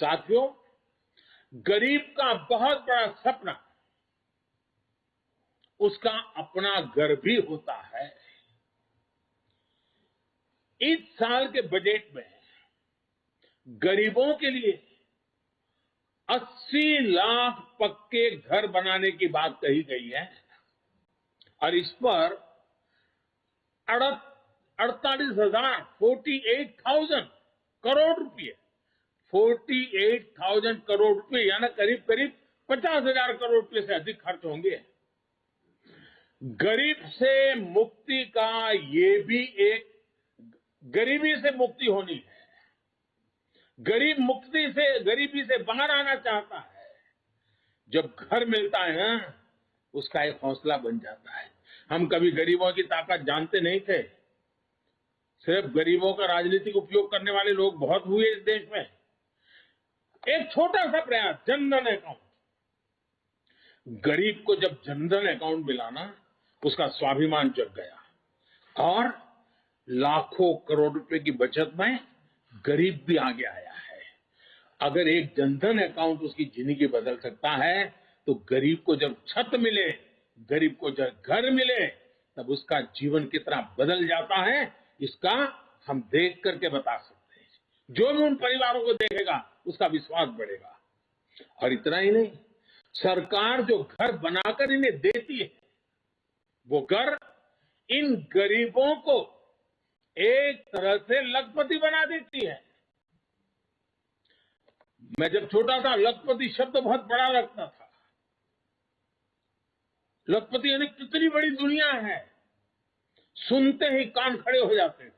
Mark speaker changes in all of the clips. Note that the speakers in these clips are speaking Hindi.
Speaker 1: साथियों, गरीब का बहुत बड़ा सपना उसका अपना घर भी होता है। इस साल के बजट में गरीबों के लिए 80 लाख पक्के घर बनाने की बात कही गई है और इस पर 48,000 करोड़ रुपए 48,000 करोड़ रुपए यानी करीब करीब 50,000 करोड़ रुपए से अधिक खर्च होंगे। गरीब से मुक्ति का ये भी एक गरीबी से मुक्ति होनी है। गरीबी से बाहर आना चाहता है। जब घर मिलता है ना, उसका एक हौसला बन जाता है। हम कभी गरीबों की ताकत जानते नहीं थे। सिर्फ गरीबों का राजनीतिक उपयोग करने वाले लोग बहुत हुए इस देश में। एक छोटा सा प्रयास, जनधन अकाउंट। गरीब को जब जनधन अकाउंट मिला ना, उसका स्वाभिमान जग गया और लाखों करोड़ रुपए की बचत में गरीब भी आगे आया है। अगर एक जनधन अकाउंट उसकी जिंदगी बदल सकता है, तो गरीब को जब छत मिले, गरीब को जब घर मिले, तब उसका जीवन कितना बदल जाता है, इसका हम देख करके बता सकते हैं। जो भी उन परिवारों को देखेगा, उसका विश्वास बढ़ेगा। और इतना ही नहीं, सरकार जो घर बनाकर इन्हें देती है, वो घर इन गरीबों को एक तरह से लखपति बना देती है। मैं जब छोटा था, लखपति शब्द बहुत बड़ा लगता था। लखपति यानी कितनी बड़ी दुनिया है, सुनते ही कान खड़े हो जाते थे।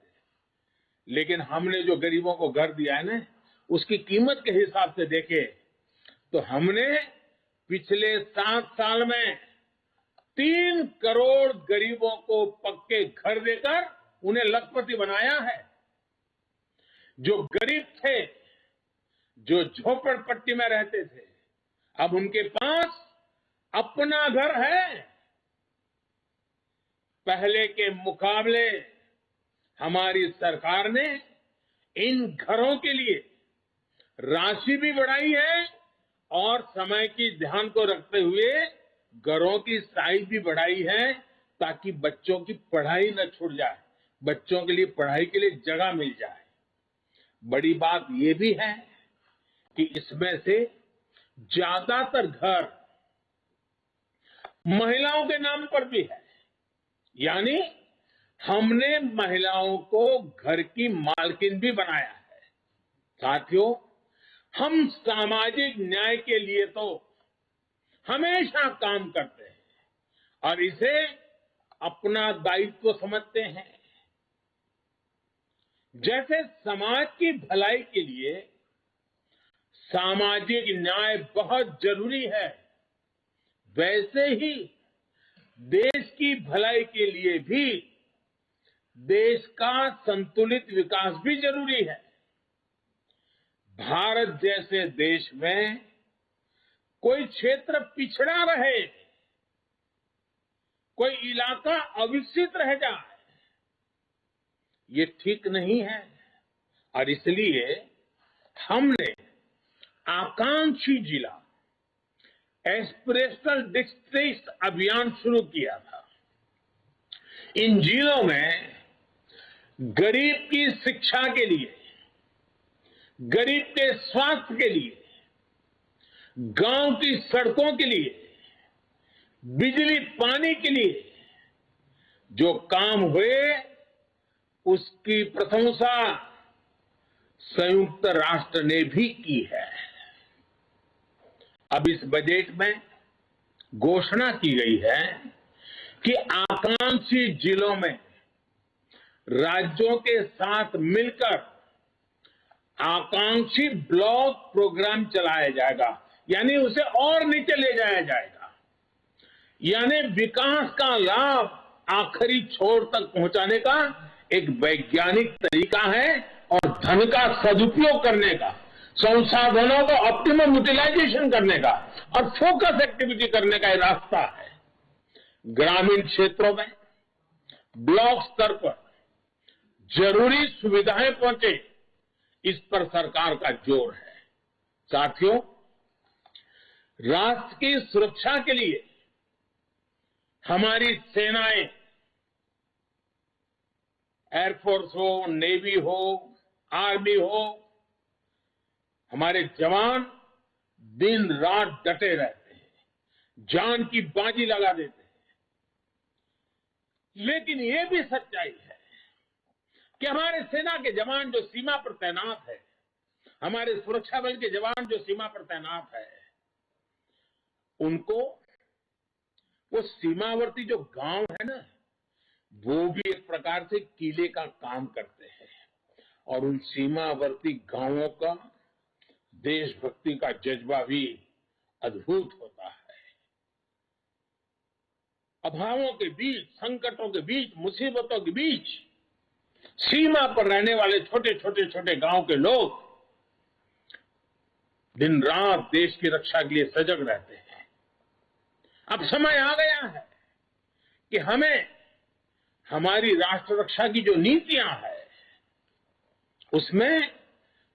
Speaker 1: लेकिन हमने जो गरीबों को घर दिया है ना, उसकी कीमत के हिसाब से देखे तो हमने पिछले 7 साल में 3 करोड़ गरीबों को पक्के घर देकर उन्हें लखपति बनाया है। जो गरीब थे, जो झोपड़पट्टी में रहते थे, अब उनके पास अपना घर है। पहले के मुकाबले हमारी सरकार ने इन घरों के लिए राशि भी बढ़ाई है और समय की ध्यान को रखते हुए घरों की साइज भी बढ़ाई है, ताकि बच्चों की पढ़ाई न छूट जाए, बच्चों के लिए पढ़ाई के लिए जगह मिल जाए। बड़ी बात यह भी है कि इसमें से ज्यादातर घर महिलाओं के नाम पर भी है, यानी हमने महिलाओं को घर की मालकिन भी बनाया है। साथियों, हम सामाजिक न्याय के लिए तो हमेशा काम करते हैं और इसे अपना दायित्व समझते हैं। जैसे समाज की भलाई के लिए सामाजिक न्याय बहुत जरूरी है, वैसे ही देश की भलाई के लिए भी देश का संतुलित विकास भी जरूरी है। भारत जैसे देश में कोई क्षेत्र पिछड़ा रहे, कोई इलाका अविकसित रह जाए, ये ठीक नहीं है। और इसलिए हमने आकांक्षी जिला एस्पिरेशनल डिस्ट्रिक्ट अभियान शुरू किया था। इन जिलों में गरीब की शिक्षा के लिए, गरीब के स्वास्थ्य के लिए, गांव की सड़कों के लिए, बिजली पानी के लिए जो काम हुए, उसकी प्रशंसा संयुक्त राष्ट्र ने भी की है। अब इस बजट में घोषणा की गई है कि आकांक्षी जिलों में राज्यों के साथ मिलकर आकांक्षी ब्लॉक प्रोग्राम चलाया जाएगा, यानी उसे और नीचे ले जाया जाएगा। यानी विकास का लाभ आखिरी छोर तक पहुंचाने का एक वैज्ञानिक तरीका है और धन का सदुपयोग करने का, संसाधनों का ऑप्टिमम यूटिलाइजेशन करने का और फोकस एक्टिविटी करने का रास्ता है। ग्रामीण क्षेत्रों में ब्लॉक स्तर पर जरूरी सुविधाएं पहुंचे, इस पर सरकार का जोर है। साथियों, राष्ट्र की सुरक्षा के लिए हमारी सेनाएं, एयरफोर्स हो, नेवी हो, आर्मी हो, हमारे जवान दिन रात डटे रहते हैं, जान की बाजी लगा देते हैं। लेकिन ये भी सच्चाई है कि हमारे सेना के जवान जो सीमा पर तैनात है, हमारे सुरक्षा बल के जवान जो सीमा पर तैनात है, उनको वो सीमावर्ती जो गांव है ना, वो भी एक प्रकार से किले का काम करते हैं और उन सीमावर्ती गांवों का देशभक्ति का जज्बा भी अद्भुत होता है। अभावों के बीच, संकटों के बीच, मुसीबतों के बीच सीमा पर रहने वाले छोटे गांव के लोग दिन रात देश की रक्षा के लिए सजग रहते हैं। अब समय आ गया है कि हमें हमारी राष्ट्र रक्षा की जो नीतियां हैं, उसमें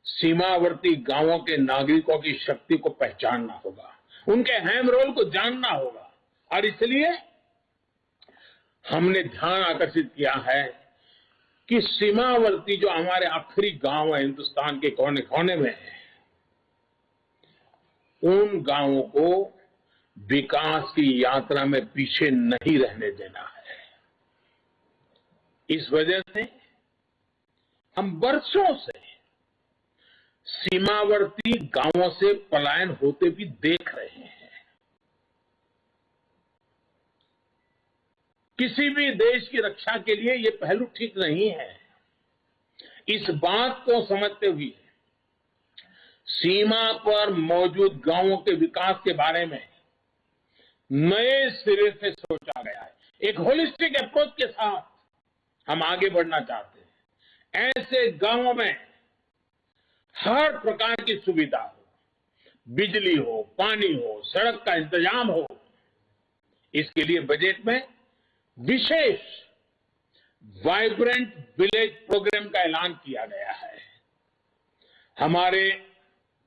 Speaker 1: सीमावर्ती गांवों के नागरिकों की शक्ति को पहचानना होगा, उनके अहम रोल को जानना होगा। और इसलिए हमने ध्यान आकर्षित किया है कि सीमावर्ती जो हमारे आखिरी गांव है हिंदुस्तान के कोने कोने में है, उन गांवों को विकास की यात्रा में पीछे नहीं रहने देना है। इस वजह से हम वर्षों से सीमावर्ती गांवों से पलायन होते भी देख रहे हैं। किसी भी देश की रक्षा के लिए ये पहलू ठीक नहीं है। इस बात को समझते हुए सीमा पर मौजूद गांवों के विकास के बारे में नए सिरे से सोचा गया है। एक होलिस्टिक अप्रोच के साथ हम आगे बढ़ना चाहते हैं। ऐसे गांवों में हर प्रकार की सुविधा हो, बिजली हो, पानी हो, सड़क का इंतजाम हो। इसके लिए बजट में विशेष वाइब्रेंट विलेज प्रोग्राम का ऐलान किया गया है। हमारे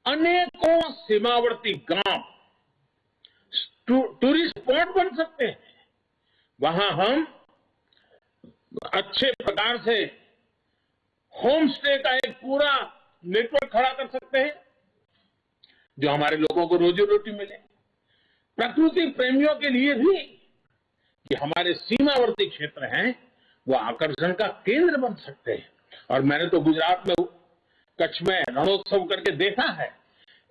Speaker 1: अनेकों सीमावर्ती गांव टूरिस्ट स्पॉट बन सकते हैं। वहां हम अच्छे प्रकार से होम स्टे का एक पूरा नेटवर्क खड़ा कर सकते हैं, जो हमारे लोगों को रोजी रोटी मिले। प्रकृति प्रेमियों के लिए भी कि हमारे सीमावर्ती क्षेत्र हैं, वो आकर्षण का केंद्र बन सकते हैं। और मैंने तो गुजरात में कच्छ में रणोत्सव करके देखा है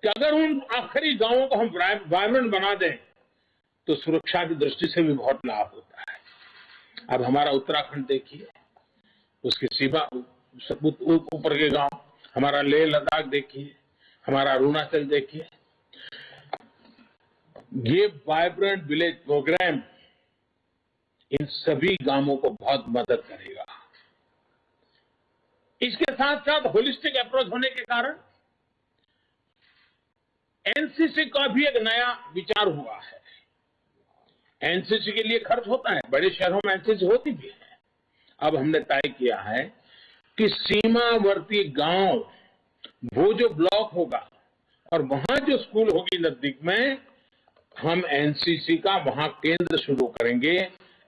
Speaker 1: कि अगर उन आखिरी गांवों को हम वाइब्रेंट बना दें तो सुरक्षा की दृष्टि से भी बहुत लाभ होता है। अब हमारा उत्तराखंड देखिए, उसकी सीमा ऊपर के गांव, हमारा लेह लद्दाख देखिए, हमारा अरुणाचल देखिए। ये वाइब्रेंट विलेज प्रोग्राम इन सभी गांवों को बहुत मदद करेगा। इसके साथ साथ होलिस्टिक अप्रोच होने के कारण एनसीसी का भी एक नया विचार हुआ है। एनसीसी के लिए खर्च होता है, बड़े शहरों में एनसीसी होती भी है। अब हमने तय किया है कि सीमावर्ती गांव, वो जो ब्लॉक होगा और वहां जो स्कूल होगी नजदीक में, हम एनसीसी का वहां केंद्र शुरू करेंगे,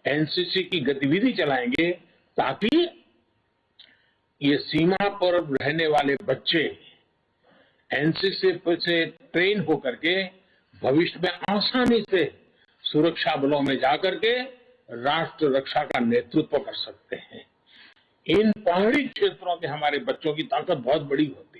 Speaker 1: एनसीसी की गतिविधि चलाएंगे, ताकि ये सीमा पर रहने वाले बच्चे एनसीसी से ट्रेन होकर के भविष्य में आसानी से सुरक्षा बलों में जाकर के राष्ट्र रक्षा का नेतृत्व कर सकते हैं। इन पहाड़ी क्षेत्रों में हमारे बच्चों की ताकत बहुत बड़ी होती है।